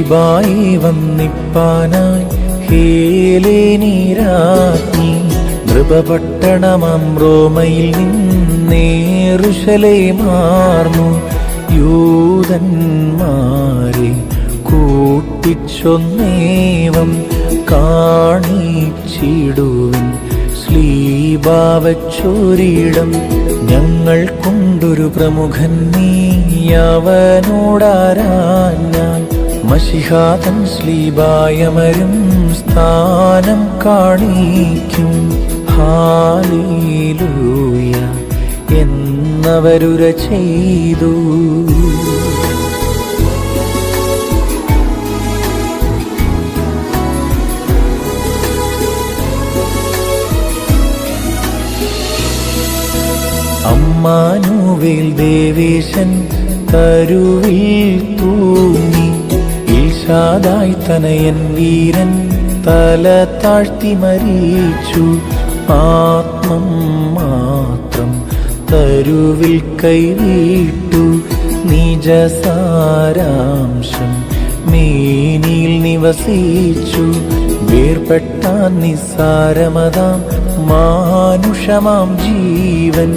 ശ്ലീബായി വന്നിപ്പാനായി ഹേലേനി രാജ്ഞി നൃപപട്ടണമാം റോമയിൽ നിന്നേറുശലേമാർന്നു യൂദന്മാരെ കൂട്ടിച്ചൊന്നേവം കാണിച്ചിടുവിൻ ശ്ലീബാവച്ചൊരിടം. ഞങ്ങൾ കൊണ്ടൊരു പ്രമുഖൻ നീയവനോടാരാഞ്ഞാൽ മശിഹാതൻ ശ്ലീബായമരും സ്ഥാനം കാണിക്കും. ഹാലേലൂയ എന്നവരുര ചെയ്തു. അമ്മാനുവേൽ ദേവേശൻ തരുവിൽ തൂങ്ങി ഇൽശാദായ് തനയൻ വീരൻ തല താഴ്ത്തി മരിച്ചു. ആത്മം മാത്രം തരുവിൽ കൈവിട്ടു. നിജസാരാംശം മേനിയിൽ നിവസിച്ചു. വേർപെട്ടാൻ നിസ്സാരമതാം മാനുഷമാം ജീവൻ